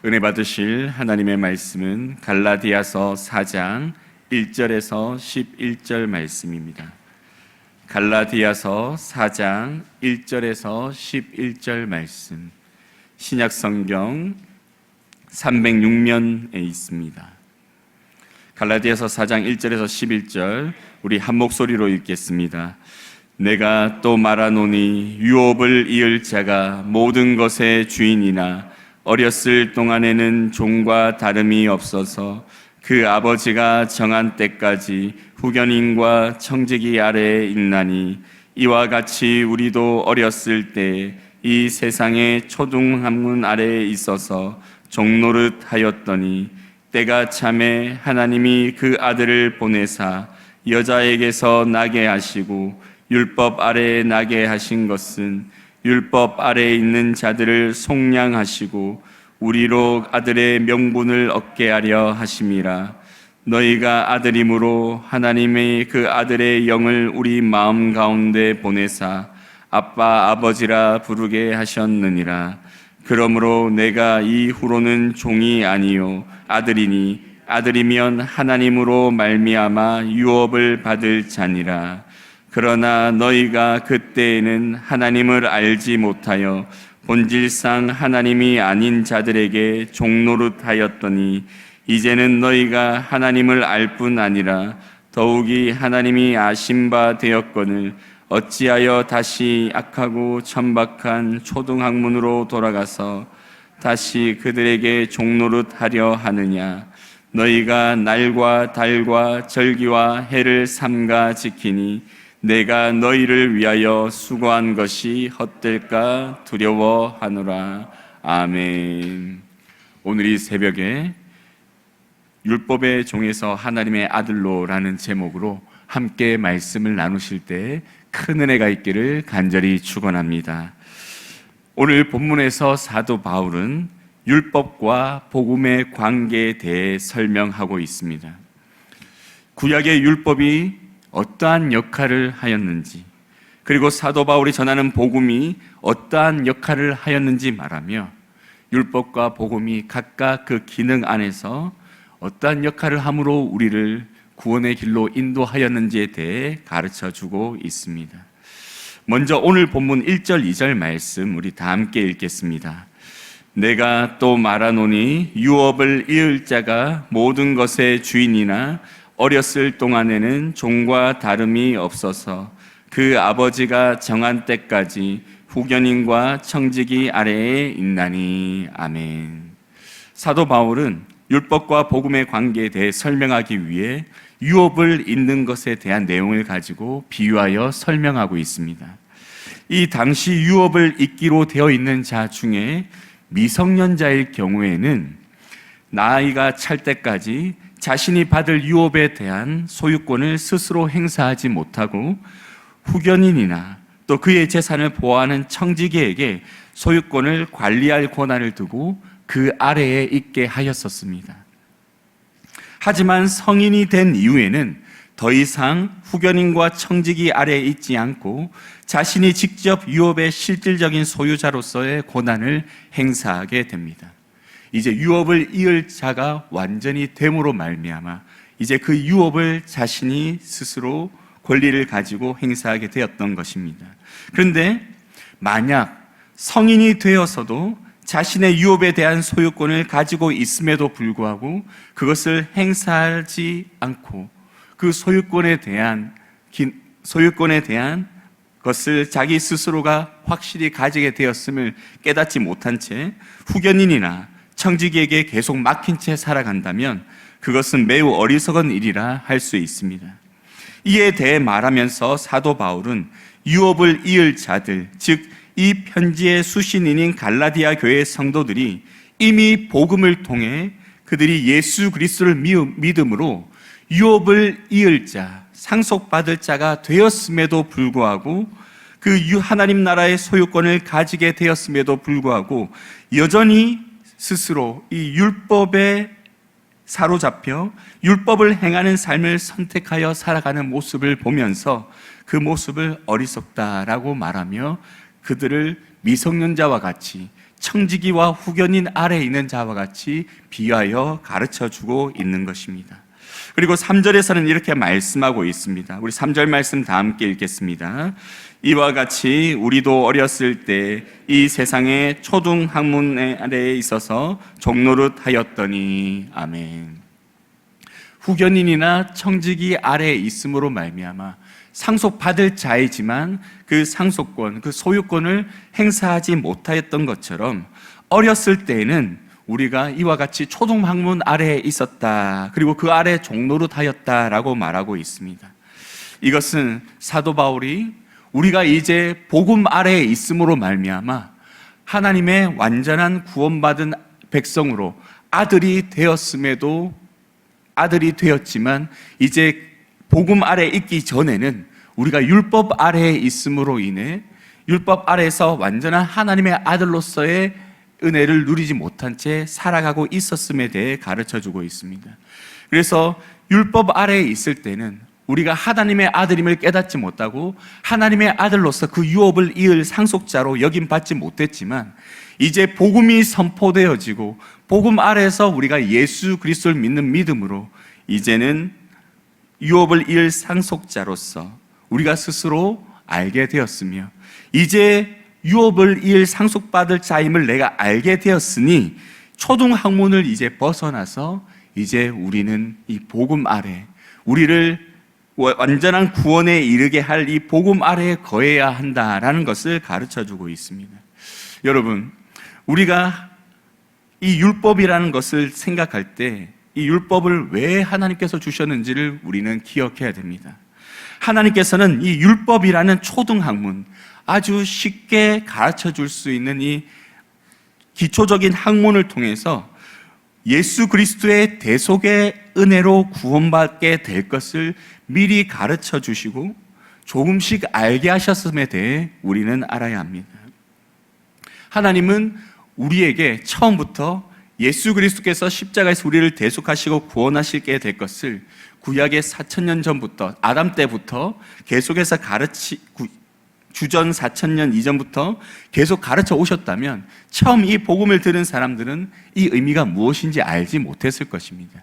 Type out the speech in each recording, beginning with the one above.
은혜 받으실 하나님의 말씀은 갈라디아서 4장 1절에서 11절 말씀입니다. 갈라디아서 4장 1절에서 11절 말씀, 신약성경 306면에 있습니다. 갈라디아서 4장 1절에서 11절 우리 한 목소리로 읽겠습니다. 내가 또 말하노니 유업을 이을 자가 모든 것의 주인이나 어렸을 동안에는 종과 다름이 없어서 그 아버지가 정한 때까지 후견인과 청지기 아래에 있나니 이와 같이 우리도 어렸을 때 이 세상의 초등학문 아래에 있어서 종노릇 하였더니 때가 참에 하나님이 그 아들을 보내사 여자에게서 나게 하시고 율법 아래에 나게 하신 것은 율법 아래에 있는 자들을 속량하시고 우리로 아들의 명분을 얻게 하려 하심이라. 너희가 아들임으로 하나님의 그 아들의 영을 우리 마음 가운데 보내사 아빠 아버지라 부르게 하셨느니라. 그러므로 내가 이후로는 종이 아니요 아들이니 아들이면 하나님으로 말미암아 유업을 받을 자니라. 그러나 너희가 그때에는 하나님을 알지 못하여 본질상 하나님이 아닌 자들에게 종노릇하였더니 이제는 너희가 하나님을 알 뿐 아니라 더욱이 하나님이 아신 바 되었거늘 어찌하여 다시 악하고 천박한 초등학문으로 돌아가서 다시 그들에게 종노릇하려 하느냐. 너희가 날과 달과 절기와 해를 삼가 지키니 내가 너희를 위하여 수고한 것이 헛될까 두려워하노라. 아멘. 오늘 이 새벽에 율법의 종에서 하나님의 아들로라는 제목으로 함께 말씀을 나누실 때 큰 은혜가 있기를 간절히 축원합니다. 오늘 본문에서 사도 바울은 율법과 복음의 관계에 대해 설명하고 있습니다. 구약의 율법이 어떠한 역할을 하였는지, 그리고 사도 바울이 전하는 복음이 어떠한 역할을 하였는지 말하며 율법과 복음이 각각 그 기능 안에서 어떠한 역할을 함으로 우리를 구원의 길로 인도하였는지에 대해 가르쳐주고 있습니다. 먼저 오늘 본문 1절 2절 말씀 우리 다 함께 읽겠습니다. 내가 또 말하노니 유업을 이을 자가 모든 것의 주인이나 어렸을 동안에는 종과 다름이 없어서 그 아버지가 정한 때까지 후견인과 청지기 아래에 있나니. 아멘. 사도 바울은 율법과 복음의 관계에 대해 설명하기 위해 유업을 잇는 것에 대한 내용을 가지고 비유하여 설명하고 있습니다. 이 당시 유업을 잇기로 되어 있는 자 중에 미성년자일 경우에는 나이가 찰 때까지 자신이 받을 유업에 대한 소유권을 스스로 행사하지 못하고 후견인이나 또 그의 재산을 보호하는 청지기에게 소유권을 관리할 권한을 두고 그 아래에 있게 하였었습니다. 하지만 성인이 된 이후에는 더 이상 후견인과 청지기 아래에 있지 않고 자신이 직접 유업의 실질적인 소유자로서의 권한을 행사하게 됩니다. 이제 유업을 이을 자가 완전히 됨으로 말미암아 이제 그 유업을 자신이 스스로 권리를 가지고 행사하게 되었던 것입니다. 그런데 만약 성인이 되어서도 자신의 유업에 대한 소유권을 가지고 있음에도 불구하고 그것을 행사하지 않고 그 소유권에 대한 것을 자기 스스로가 확실히 가지게 되었음을 깨닫지 못한 채 후견인이나 청지기에게 계속 막힌 채 살아간다면 그것은 매우 어리석은 일이라 할 수 있습니다. 이에 대해 말하면서 사도 바울은 유업을 이을 자들, 즉 이 편지의 수신인인 갈라디아 교회의 성도들이 이미 복음을 통해 그들이 예수 그리스도를 믿음으로 유업을 이을 자, 상속받을 자가 되었음에도 불구하고 그 하나님 나라의 소유권을 가지게 되었음에도 불구하고 여전히 스스로 이 율법에 사로잡혀 율법을 행하는 삶을 선택하여 살아가는 모습을 보면서 그 모습을 어리석다라고 말하며 그들을 미성년자와 같이 청지기와 후견인 아래에 있는 자와 같이 비유하여 가르쳐주고 있는 것입니다. 그리고 3절에서는 이렇게 말씀하고 있습니다. 우리 3절 말씀 다 함께 읽겠습니다. 이와 같이 우리도 어렸을 때 이 세상의 초등 학문 아래에 있어서 종노릇 하였더니. 아멘. 후견인이나 청지기 아래에 있음으로 말미암아 상속받을 자이지만 그 상속권, 그 소유권을 행사하지 못하였던 것처럼 어렸을 때에는 우리가 이와 같이 초등학문 아래에 있었다. 그리고 그 아래 종노릇하였다라고 말하고 있습니다. 이것은 사도 바울이 우리가 이제 복음 아래에 있음으로 말미암아 하나님의 완전한 구원받은 백성으로 아들이 되었음에도 아들이 되었지만 이제 복음 아래에 있기 전에는 우리가 율법 아래에 있음으로 인해 율법 아래에서 완전한 하나님의 아들로서의 은혜를 누리지 못한 채 살아가고 있었음에 대해 가르쳐주고 있습니다. 그래서 율법 아래에 있을 때는 우리가 하나님의 아들임을 깨닫지 못하고 하나님의 아들로서 그 유업을 이을 상속자로 여김받지 못했지만 이제 복음이 선포되어지고 복음 아래에서 우리가 예수 그리스도를 믿는 믿음으로 이제는 유업을 이을 상속자로서 우리가 스스로 알게 되었으며 이제 유업을 이을 상속받을 자임을 내가 알게 되었으니 초등학문을 이제 벗어나서 이제 우리는 이 복음 아래 우리를 완전한 구원에 이르게 할 이 복음 아래에 거해야 한다라는 것을 가르쳐주고 있습니다. 여러분, 우리가 이 율법이라는 것을 생각할 때 이 율법을 왜 하나님께서 주셨는지를 우리는 기억해야 됩니다. 하나님께서는 이 율법이라는 초등학문, 아주 쉽게 가르쳐 줄 수 있는 이 기초적인 학문을 통해서 예수 그리스도의 대속의 은혜로 구원받게 될 것을 미리 가르쳐 주시고 조금씩 알게 하셨음에 대해 우리는 알아야 합니다. 하나님은 우리에게 처음부터 예수 그리스도께서 십자가에서 우리를 대속하시고 구원하시게 될 것을 구약의 4,000년 전부터 아담 때부터 계속해서 주전 4,000년 이전부터 계속 가르쳐 오셨다면 처음 이 복음을 들은 사람들은 이 의미가 무엇인지 알지 못했을 것입니다.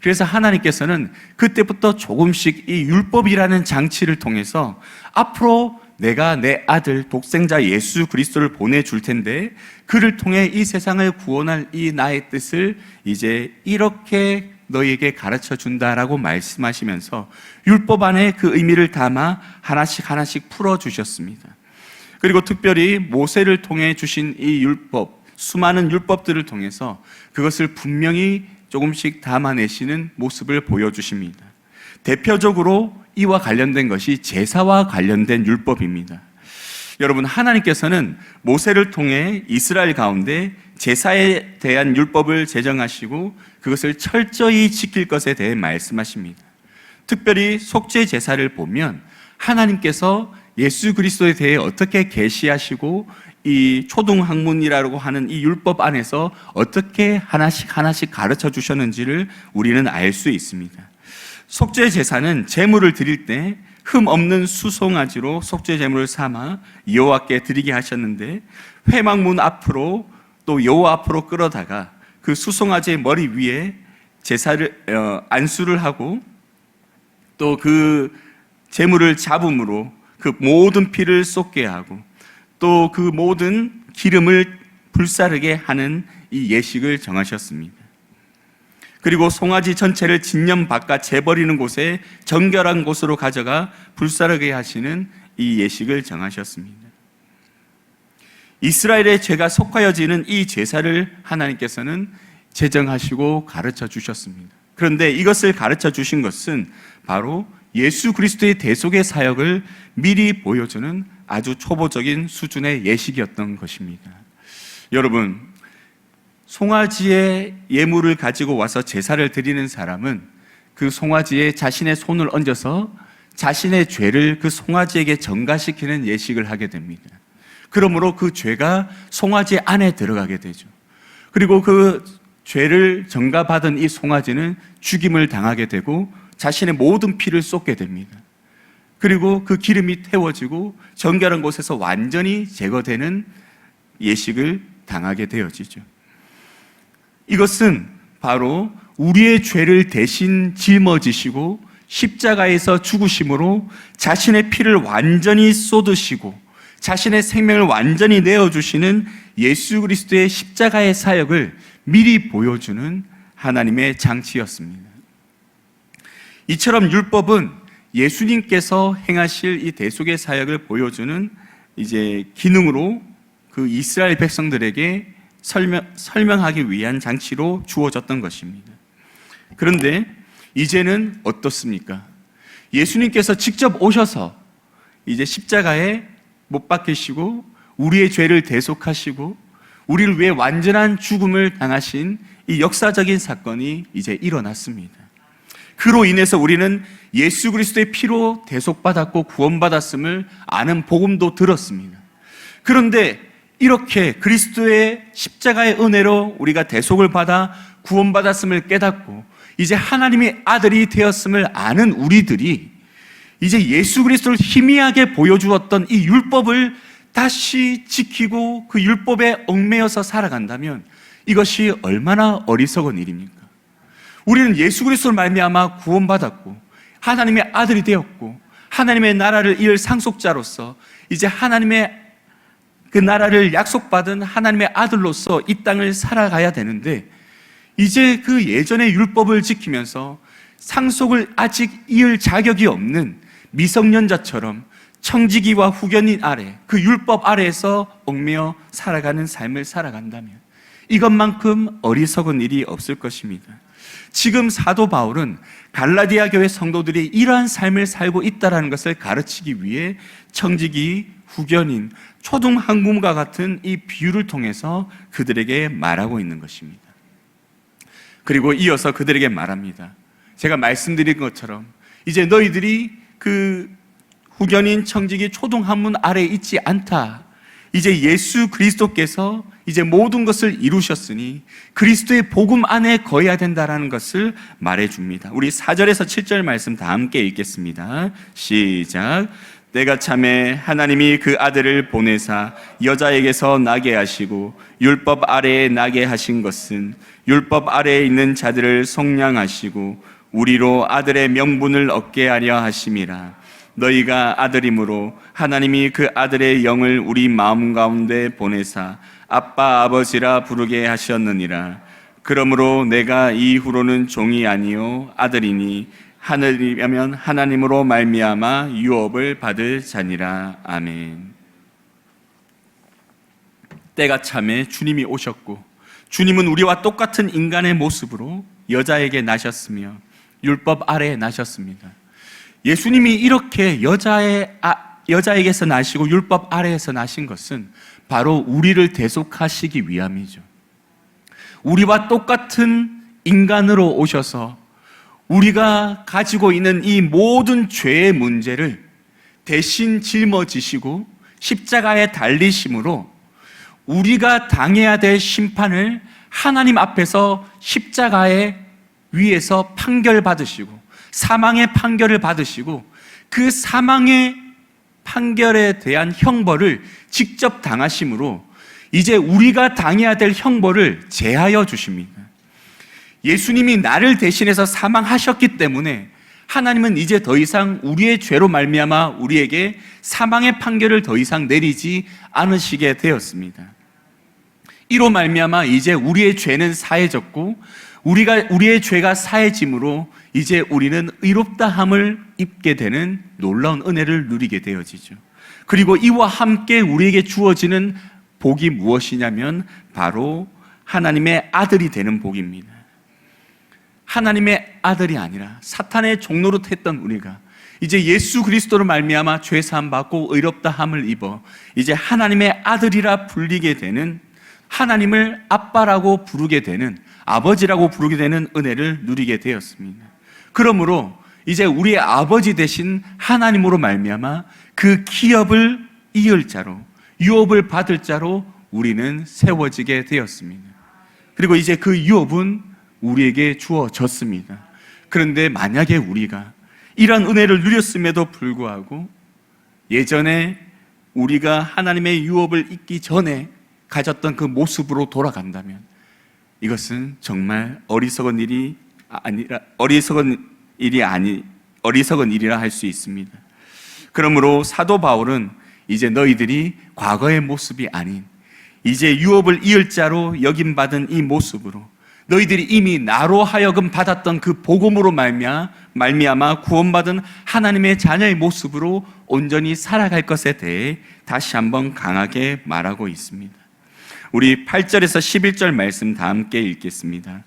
그래서 하나님께서는 그때부터 조금씩 이 율법이라는 장치를 통해서 앞으로 내가 내 아들 독생자 예수 그리스도를 보내줄 텐데 그를 통해 이 세상을 구원할 이 나의 뜻을 이제 이렇게 너희에게 가르쳐 준다라고 말씀하시면서 율법 안에 그 의미를 담아 하나씩 하나씩 풀어주셨습니다. 그리고 특별히 모세를 통해 주신 이 율법, 수많은 율법들을 통해서 그것을 분명히 조금씩 담아내시는 모습을 보여주십니다. 대표적으로 이와 관련된 것이 제사와 관련된 율법입니다. 여러분, 하나님께서는 모세를 통해 이스라엘 가운데 제사에 대한 율법을 제정하시고 그것을 철저히 지킬 것에 대해 말씀하십니다. 특별히 속죄 제사를 보면 하나님께서 예수 그리스도에 대해 어떻게 계시하시고 이 초등학문이라고 하는 이 율법 안에서 어떻게 하나씩 하나씩 가르쳐 주셨는지를 우리는 알 수 있습니다. 속죄 제사는 제물을 드릴 때 흠 없는 수송아지로 속죄 제물을 삼아 여호와께 드리게 하셨는데 회막문 앞으로 또 여호와 앞으로 끌어다가 그 수송아지의 머리 위에 제사를 안수를 하고 또 그 제물을 잡음으로 그 모든 피를 쏟게 하고 또 그 모든 기름을 불사르게 하는 이 예식을 정하셨습니다. 그리고 송아지 전체를 진념 바깥 재버리는 곳에 정결한 곳으로 가져가 불사르게 하시는 이 예식을 정하셨습니다. 이스라엘의 죄가 속하여지는 이 제사를 하나님께서는 제정하시고 가르쳐 주셨습니다. 그런데 이것을 가르쳐 주신 것은 바로 예수 그리스도의 대속의 사역을 미리 보여주는 아주 초보적인 수준의 예식이었던 것입니다. 여러분, 송아지의 예물을 가지고 와서 제사를 드리는 사람은 그 송아지에 자신의 손을 얹어서 자신의 죄를 그 송아지에게 전가시키는 예식을 하게 됩니다. 그러므로 그 죄가 송아지 안에 들어가게 되죠. 그리고 그 죄를 전가받은 이 송아지는 죽임을 당하게 되고 자신의 모든 피를 쏟게 됩니다. 그리고 그 기름이 태워지고 정결한 곳에서 완전히 제거되는 예식을 당하게 되어지죠. 이것은 바로 우리의 죄를 대신 짊어지시고 십자가에서 죽으심으로 자신의 피를 완전히 쏟으시고 자신의 생명을 완전히 내어주시는 예수 그리스도의 십자가의 사역을 미리 보여주는 하나님의 장치였습니다. 이처럼 율법은 예수님께서 행하실 이 대속의 사역을 보여주는 이제 기능으로 그 이스라엘 백성들에게 설명하기 위한 장치로 주어졌던 것입니다. 그런데 이제는 어떻습니까? 예수님께서 직접 오셔서 이제 십자가에 못 박히시고 우리의 죄를 대속하시고 우리를 위해 완전한 죽음을 당하신 이 역사적인 사건이 이제 일어났습니다. 그로 인해서 우리는 예수 그리스도의 피로 대속받았고 구원받았음을 아는 복음도 들었습니다. 그런데 이렇게 그리스도의 십자가의 은혜로 우리가 대속을 받아 구원받았음을 깨닫고 이제 하나님의 아들이 되었음을 아는 우리들이 이제 예수 그리스도를 희미하게 보여주었던 이 율법을 다시 지키고 그 율법에 얽매여서 살아간다면 이것이 얼마나 어리석은 일입니까? 우리는 예수 그리스도를 말미암아 구원받았고 하나님의 아들이 되었고 하나님의 나라를 이을 상속자로서 이제 하나님의 그 나라를 약속받은 하나님의 아들로서 이 땅을 살아가야 되는데 이제 그 예전의 율법을 지키면서 상속을 아직 이을 자격이 없는 미성년자처럼 청지기와 후견인 아래 그 율법 아래에서 얽매여 살아가는 삶을 살아간다면 이것만큼 어리석은 일이 없을 것입니다. 지금 사도 바울은 갈라디아 교회 성도들이 이러한 삶을 살고 있다는 것을 가르치기 위해 청지기, 후견인, 초등 학문과 같은 이 비유를 통해서 그들에게 말하고 있는 것입니다. 그리고 이어서 그들에게 말합니다. 제가 말씀드린 것처럼 이제 너희들이 그 후견인, 청지기, 초등 학문 아래에 있지 않다. 이제 예수 그리스도께서 이제 모든 것을 이루셨으니 그리스도의 복음 안에 거해야 된다는 것을 말해줍니다. 우리 4절에서 7절 말씀 다 함께 읽겠습니다. 시작. 때가 참에 하나님이 그 아들을 보내사 여자에게서 나게 하시고 율법 아래에 나게 하신 것은 율법 아래에 있는 자들을 속량하시고 우리로 아들의 명분을 얻게 하려 하심이라. 너희가 아들이므로 하나님이 그 아들의 영을 우리 마음 가운데 보내사 아빠 아버지라 부르게 하셨느니라. 그러므로 내가 이후로는 종이 아니요 아들이니 하늘이면 하나님으로 말미암아 유업을 받을 자니라. 아멘. 때가 참에 주님이 오셨고 주님은 우리와 똑같은 인간의 모습으로 여자에게 나셨으며 율법 아래에 나셨습니다. 예수님이 이렇게 여자에게서 나시고 율법 아래에서 나신 것은 바로 우리를 대속하시기 위함이죠. 우리와 똑같은 인간으로 오셔서 우리가 가지고 있는 이 모든 죄의 문제를 대신 짊어지시고 십자가에 달리심으로 우리가 당해야 될 심판을 하나님 앞에서 십자가에 위에서 판결받으시고 사망의 판결을 받으시고 그 사망의 판결에 대한 형벌을 직접 당하심으로 이제 우리가 당해야 될 형벌을 제하여 주십니다. 예수님이 나를 대신해서 사망하셨기 때문에 하나님은 이제 더 이상 우리의 죄로 말미암아 우리에게 사망의 판결을 더 이상 내리지 않으시게 되었습니다. 이로 말미암아 이제 우리의 죄는 사해졌고 우리의 죄가 사해짐으로 이제 우리는 의롭다함을 입게 되는 놀라운 은혜를 누리게 되어지죠. 그리고 이와 함께 우리에게 주어지는 복이 무엇이냐면 바로 하나님의 아들이 되는 복입니다. 하나님의 아들이 아니라 사탄의 종노릇했던 우리가 이제 예수 그리스도로 말미암아 죄 사함 받고 의롭다함을 입어 이제 하나님의 아들이라 불리게 되는, 하나님을 아빠라고 부르게 되는, 아버지라고 부르게 되는 은혜를 누리게 되었습니다. 그러므로 이제 우리의 아버지 되신 하나님으로 말미암아 그 기업을 이을 자로, 유업을 받을 자로 우리는 세워지게 되었습니다. 그리고 이제 그 유업은 우리에게 주어졌습니다. 그런데 만약에 우리가 이런 은혜를 누렸음에도 불구하고 예전에 우리가 하나님의 유업을 잊기 전에 가졌던 그 모습으로 돌아간다면 이것은 정말 어리석은 일이라 할 수 있습니다. 그러므로 사도 바울은 이제 너희들이 과거의 모습이 아닌 이제 유업을 이을 자로 여김받은 이 모습으로 너희들이 이미 나로 하여금 받았던 그 복음으로 말미암아 구원받은 하나님의 자녀의 모습으로 온전히 살아갈 것에 대해 다시 한번 강하게 말하고 있습니다. 우리 8절에서 11절 말씀 다 함께 읽겠습니다.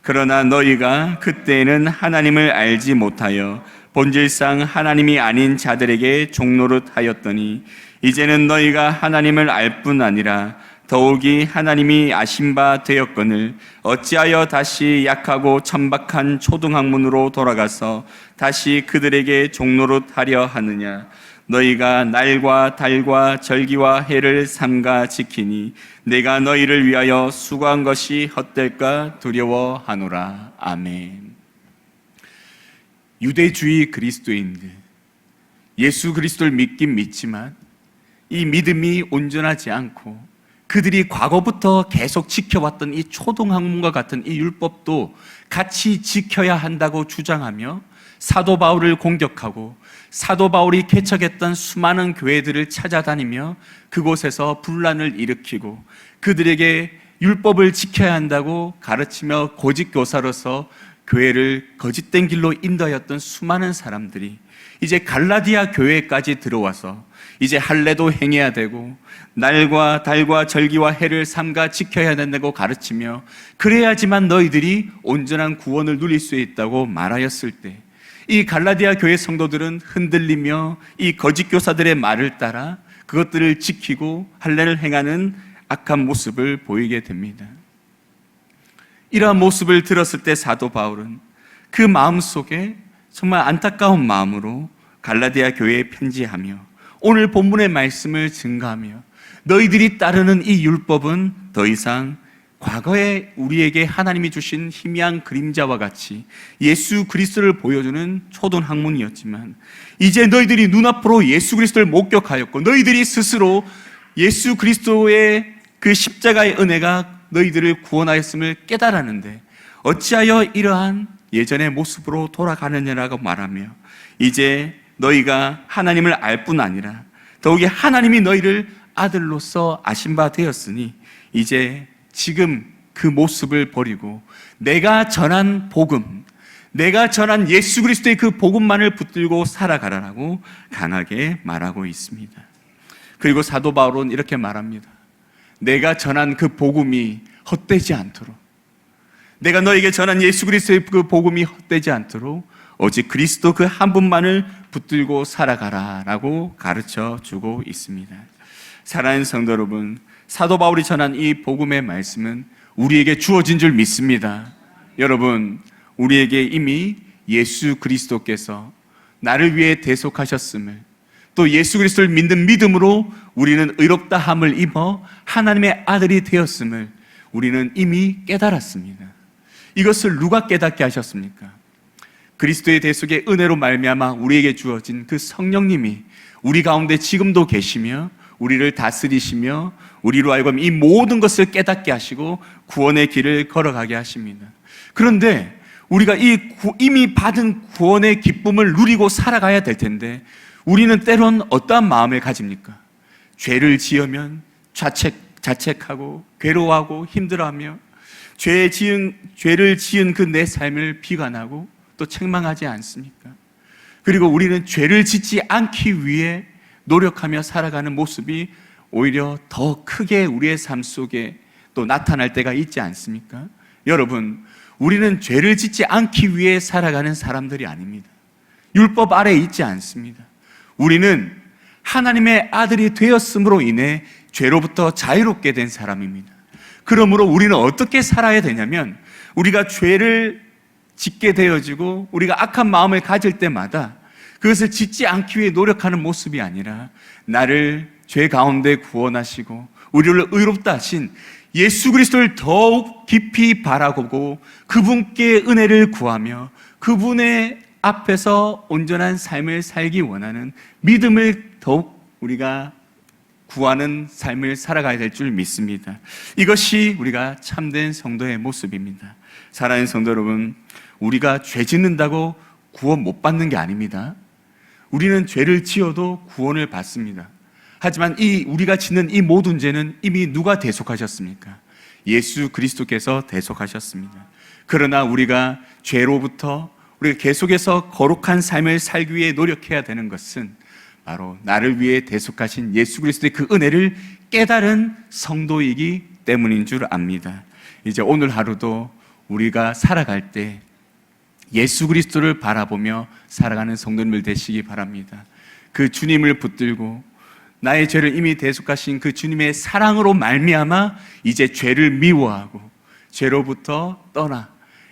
그러나 너희가 그때는 하나님을 알지 못하여 본질상 하나님이 아닌 자들에게 종노릇하였더니 이제는 너희가 하나님을 알 뿐 아니라 더욱이 하나님이 아신 바 되었거늘 어찌하여 다시 약하고 천박한 초등학문으로 돌아가서 다시 그들에게 종노릇하려 하느냐. 너희가 날과 달과 절기와 해를 삼가 지키니 내가 너희를 위하여 수고한 것이 헛될까 두려워하노라. 아멘. 유대주의 그리스도인들, 예수 그리스도를 믿긴 믿지만 이 믿음이 온전하지 않고 그들이 과거부터 계속 지켜왔던 이 초등학문과 같은 이 율법도 같이 지켜야 한다고 주장하며 사도 바울을 공격하고 사도 바울이 개척했던 수많은 교회들을 찾아다니며 그곳에서 분란을 일으키고 그들에게 율법을 지켜야 한다고 가르치며 고집교사로서 교회를 거짓된 길로 인도하였던 수많은 사람들이 이제 갈라디아 교회까지 들어와서 이제 할례도 행해야 되고 날과 달과 절기와 해를 삼가 지켜야 된다고 가르치며 그래야지만 너희들이 온전한 구원을 누릴 수 있다고 말하였을 때 이 갈라디아 교회 성도들은 흔들리며 이 거짓 교사들의 말을 따라 그것들을 지키고 할례를 행하는 악한 모습을 보이게 됩니다. 이러한 모습을 들었을 때 사도 바울은 그 마음속에 정말 안타까운 마음으로 갈라디아 교회에 편지하며 오늘 본문의 말씀을 증거하며 너희들이 따르는 이 율법은 더 이상 과거에 우리에게 하나님이 주신 희미한 그림자와 같이 예수 그리스도를 보여주는 초등학문이었지만 이제 너희들이 눈앞으로 예수 그리스도를 목격하였고 너희들이 스스로 예수 그리스도의 그 십자가의 은혜가 너희들을 구원하였음을 깨달았는데 어찌하여 이러한 예전의 모습으로 돌아가느냐라고 말하며 이제 너희가 하나님을 알 뿐 아니라 더욱이 하나님이 너희를 아들로서 아신 바 되었으니 이제 지금 그 모습을 버리고 내가 전한 복음, 내가 전한 예수 그리스도의 그 복음만을 붙들고 살아가라라고 강하게 말하고 있습니다. 그리고 사도 바울은 이렇게 말합니다. 내가 전한 그 복음이 헛되지 않도록, 내가 너에게 전한 예수 그리스도의 그 복음이 헛되지 않도록 오직 그리스도 그 한 분만을 붙들고 살아가라라고 가르쳐 주고 있습니다. 사랑하는 성도 여러분, 사도 바울이 전한 이 복음의 말씀은 우리에게 주어진 줄 믿습니다. 여러분, 우리에게 이미 예수 그리스도께서 나를 위해 대속하셨음을, 또 예수 그리스도를 믿는 믿음으로 우리는 의롭다함을 입어 하나님의 아들이 되었음을 우리는 이미 깨달았습니다. 이것을 누가 깨닫게 하셨습니까? 그리스도의 대속의 은혜로 말미암아 우리에게 주어진 그 성령님이 우리 가운데 지금도 계시며 우리를 다스리시며 우리로 하여금 이 모든 것을 깨닫게 하시고 구원의 길을 걸어가게 하십니다. 그런데 우리가 이미 받은 구원의 기쁨을 누리고 살아가야 될 텐데 우리는 때론 어떠한 마음을 가집니까? 죄를 지으면 자책하고 괴로워하고 힘들어하며 죄를 지은 그 내 삶을 비관하고 또 책망하지 않습니까? 그리고 우리는 죄를 짓지 않기 위해 노력하며 살아가는 모습이 오히려 더 크게 우리의 삶 속에 또 나타날 때가 있지 않습니까? 여러분, 우리는 죄를 짓지 않기 위해 살아가는 사람들이 아닙니다. 율법 아래에 있지 않습니다. 우리는 하나님의 아들이 되었음으로 인해 죄로부터 자유롭게 된 사람입니다. 그러므로 우리는 어떻게 살아야 되냐면 우리가 죄를 짓게 되어지고 우리가 악한 마음을 가질 때마다 그것을 짓지 않기 위해 노력하는 모습이 아니라 나를 죄 가운데 구원하시고 우리를 의롭다 하신 예수 그리스도를 더욱 깊이 바라보고 그분께 은혜를 구하며 그분의 앞에서 온전한 삶을 살기 원하는 믿음을 더욱 우리가 구하는 삶을 살아가야 될 줄 믿습니다. 이것이 우리가 참된 성도의 모습입니다. 사랑하는 성도 여러분, 우리가 죄 짓는다고 구원 못 받는 게 아닙니다. 우리는 죄를 지어도 구원을 받습니다. 하지만 우리가 짓는 이 모든 죄는 이미 누가 대속하셨습니까? 예수 그리스도께서 대속하셨습니다. 그러나 우리가 죄로부터 우리가 계속해서 거룩한 삶을 살기 위해 노력해야 되는 것은 바로 나를 위해 대속하신 예수 그리스도의 그 은혜를 깨달은 성도이기 때문인 줄 압니다. 이제 오늘 하루도 우리가 살아갈 때 예수 그리스도를 바라보며 살아가는 성도님들 되시기 바랍니다. 그 주님을 붙들고 나의 죄를 이미 대속하신 그 주님의 사랑으로 말미암아 이제 죄를 미워하고 죄로부터 떠나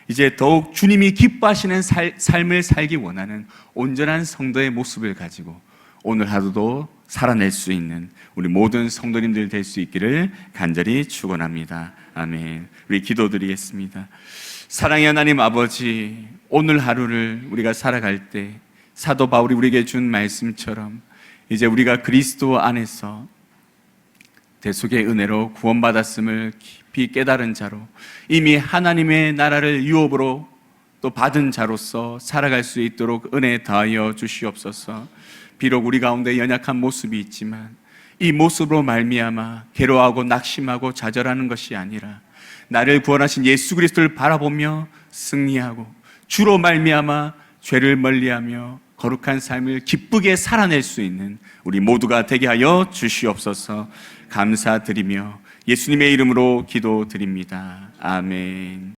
이제 더욱 주님이 기뻐하시는 삶을 살기 원하는 온전한 성도의 모습을 가지고 오늘 하루도 살아낼 수 있는 우리 모든 성도님들 될 수 있기를 간절히 축원합니다. 아멘. 우리 기도드리겠습니다. 사랑의 하나님 아버지, 오늘 하루를 우리가 살아갈 때 사도 바울이 우리에게 준 말씀처럼 이제 우리가 그리스도 안에서 대속의 은혜로 구원받았음을 깊이 깨달은 자로 이미 하나님의 나라를 유업으로 또 받은 자로서 살아갈 수 있도록 은혜 다하여 주시옵소서. 비록 우리 가운데 연약한 모습이 있지만 이 모습으로 말미암아 괴로워하고 낙심하고 좌절하는 것이 아니라 나를 구원하신 예수 그리스도를 바라보며 승리하고 주로 말미암아 죄를 멀리하며 거룩한 삶을 기쁘게 살아낼 수 있는 우리 모두가 되게 하여 주시옵소서. 감사드리며 예수님의 이름으로 기도드립니다. 아멘.